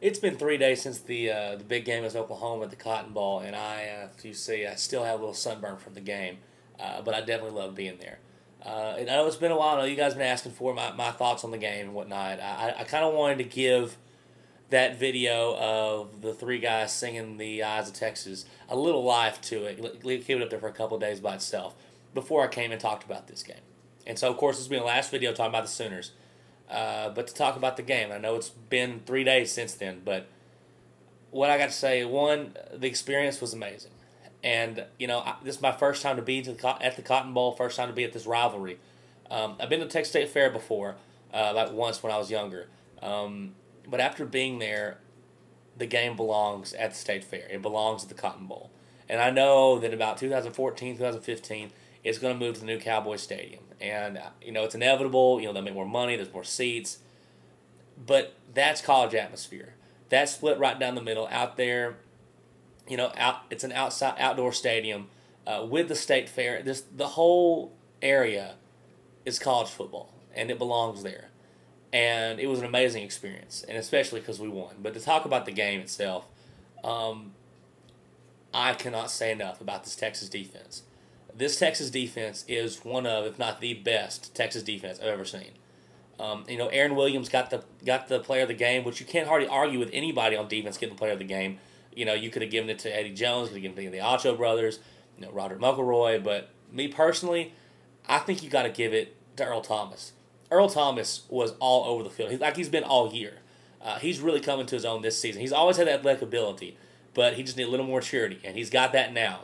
It's been 3 days since the big game was Oklahoma at the Cotton Bowl, and if you see, I still have a little sunburn from the game, but I definitely love being there. And I know it's been a while. I know you guys have been asking for my thoughts on the game and whatnot. I kind of wanted to give that video of the three guys singing "The Eyes of Texas" a little life to it. Keep it up there for a couple of days by itself before I came and talked about this game. And so, of course, this will be the last video talking about the Sooners. But to talk about the game, I know it's been 3 days since then, but what I got to say, one, the experience was amazing. And, this is my first time to be at the Cotton Bowl, first time to be at this rivalry. I've been to Texas State Fair before, like once when I was younger. But after being there, the game belongs at the State Fair. It belongs at the Cotton Bowl. And I know that about 2014, 2015, it's going to move to the new Cowboy Stadium. And, it's inevitable. They'll make more money. There's more seats. But that's college atmosphere. That's split right down the middle out there. It's an outdoor stadium with the State Fair. The whole area is college football, and it belongs there. And it was an amazing experience, and especially because we won. But to talk about the game itself, I cannot say enough about this Texas defense. This Texas defense is one of, if not the best, Texas defense I've ever seen. Aaron Williams got the player of the game, which you can't hardly argue with anybody on defense getting the player of the game. You could have given it to Eddie Jones, could have given it to the Ocho brothers, Roderick McElroy. But me personally, I think you got to give it to Earl Thomas. Earl Thomas was all over the field. He's been all year. He's really coming to his own this season. He's always had that athletic ability, but he just needs a little more maturity, and he's got that now.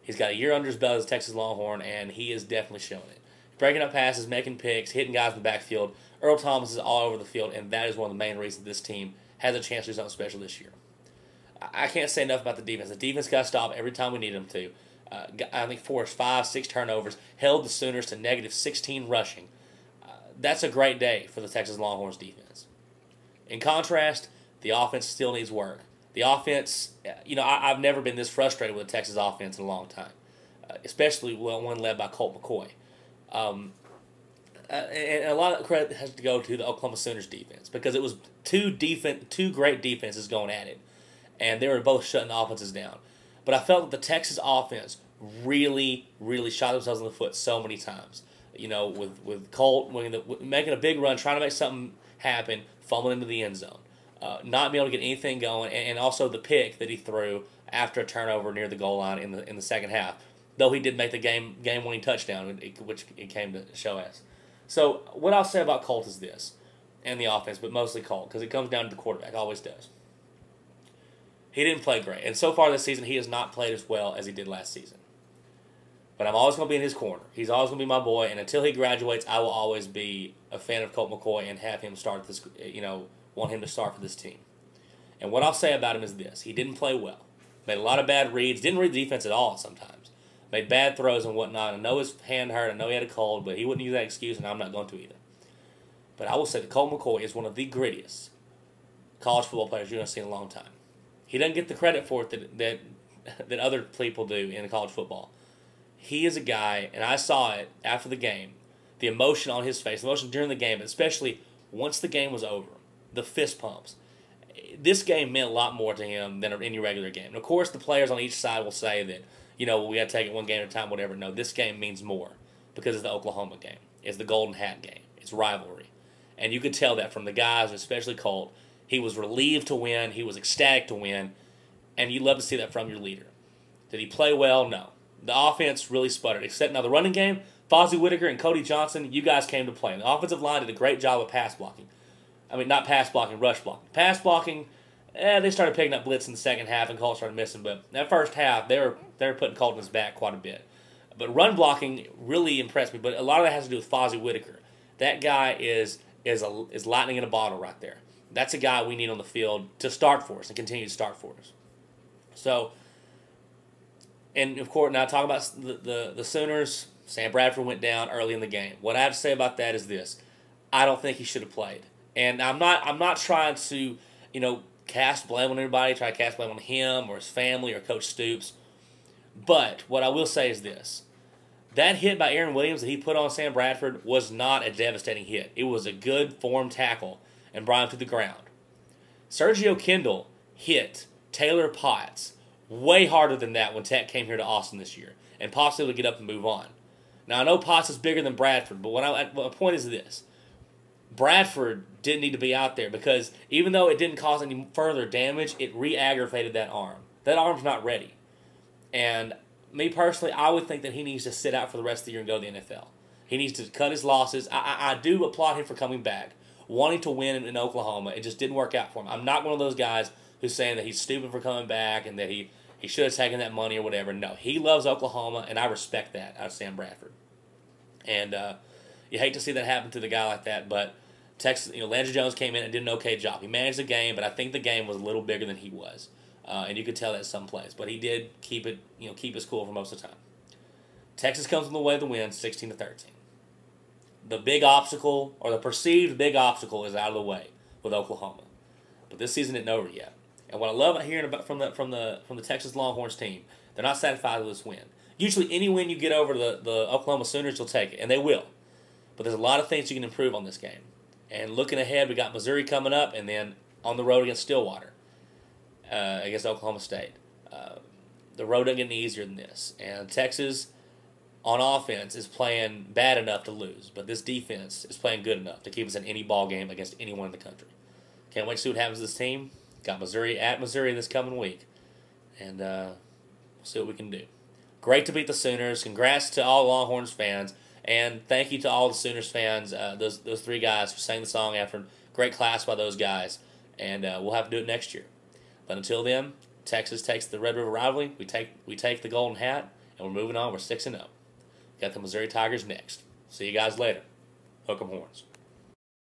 He's got a year under his belt as a Texas Longhorn, and he is definitely showing it. Breaking up passes, making picks, hitting guys in the backfield. Earl Thomas is all over the field, and that is one of the main reasons this team has a chance to do something special this year. I can't say enough about the defense. The defense got to stop every time we need them to. I think forced 5-6 turnovers, held the Sooners to negative 16 rushing. That's a great day for the Texas Longhorns defense. In contrast, the offense still needs work. The offense, I've never been this frustrated with the Texas offense in a long time, especially one led by Colt McCoy. And a lot of credit has to go to the Oklahoma Sooners defense because it was two great defenses going at it, and they were both shutting the offenses down. But I felt that the Texas offense really, really shot themselves in the foot so many times. With Colt making a big run, trying to make something happen, fumbling into the end zone, not being able to get anything going, and also the pick that he threw after a turnover near the goal line in the second half. Though he did make the game-winning touchdown, which it came to show us. So what I'll say about Colt is this, and the offense, but mostly Colt, because it comes down to the quarterback, always does. He didn't play great, and so far this season he has not played as well as he did last season. But I'm always going to be in his corner. He's always going to be my boy, and until he graduates, I will always be a fan of Colt McCoy and have him start this. Want him to start for this team. And what I'll say about him is this: he didn't play well, made a lot of bad reads, didn't read the defense at all sometimes, made bad throws and whatnot. I know his hand hurt, I know he had a cold, but he wouldn't use that excuse, and I'm not going to either. But I will say that Colt McCoy is one of the grittiest college football players you're going to see in a long time. He doesn't get the credit for it that other people do in college football. He is a guy, and I saw it after the game, the emotion on his face, the emotion during the game, especially once the game was over, the fist pumps. This game meant a lot more to him than any regular game. And of course, the players on each side will say that, we got to take it one game at a time, whatever. No, this game means more because it's the Oklahoma game. It's the Golden Hat game. It's rivalry. And you could tell that from the guys, especially Colt. He was relieved to win. He was ecstatic to win. And you'd love to see that from your leader. Did he play well? No. The offense really sputtered. Except now the running game, Fozzie Whitaker and Cody Johnson, you guys came to play. And the offensive line did a great job of pass blocking. I mean, not pass blocking, rush blocking. Pass blocking, they started picking up blitz in the second half and Colt started missing. But that first half, they were putting Colt in his back quite a bit. But run blocking really impressed me. But a lot of that has to do with Fozzie Whitaker. That guy is lightning in a bottle right there. That's a guy we need on the field to start for us and continue to start for us. So, and of course, now talking about the Sooners, Sam Bradford went down early in the game. What I have to say about that is this: I don't think he should have played, and I'm not trying to cast blame on anybody, try to cast blame on him or his family or Coach Stoops. But what I will say is this: that hit by Aaron Williams that he put on Sam Bradford was not a devastating hit. It was a good form tackle and brought him to the ground. Sergio Kendall hit Taylor Potts way harder than that when Tech came here to Austin this year, and Potts able to get up and move on. Now, I know Potts is bigger than Bradford, but my point is this. Bradford didn't need to be out there because even though it didn't cause any further damage, it re-aggravated that arm. That arm's not ready. And me personally, I would think that he needs to sit out for the rest of the year and go to the NFL. He needs to cut his losses. I do applaud him for coming back, wanting to win in Oklahoma. It just didn't work out for him. I'm not one of those guys who's saying that he's stupid for coming back and that he should have taken that money or whatever. No, he loves Oklahoma, and I respect that out of Sam Bradford. And you hate to see that happen to the guy like that, but Texas, Landry Jones came in and did an okay job. He managed the game, but I think the game was a little bigger than he was, and you could tell that some plays. But he did keep his cool for most of the time. Texas comes on the way to the win, 16-13. The big obstacle, or the perceived big obstacle, is out of the way with Oklahoma, but this season isn't over yet. And what I love hearing about from the Texas Longhorns team, they're not satisfied with this win. Usually, any win you get over the Oklahoma Sooners, you'll take it, and they will. But there's a lot of things you can improve on this game. And looking ahead, we got Missouri coming up, and then on the road against Stillwater, against Oklahoma State. The road doesn't get any easier than this. And Texas, on offense, is playing bad enough to lose, but this defense is playing good enough to keep us in any ball game against anyone in the country. Can't wait to see what happens to this team. Got Missouri at Missouri this coming week, and we'll see what we can do. Great to beat the Sooners. Congrats to all Longhorns fans. And thank you to all the Sooners fans, those three guys who sang the song after. Great class by those guys. And we'll have to do it next year. But until then, Texas takes the Red River rivalry. We take the Golden Hat, and we're moving on. We're 6-0. Got the Missouri Tigers next. See you guys later. Hook 'em horns.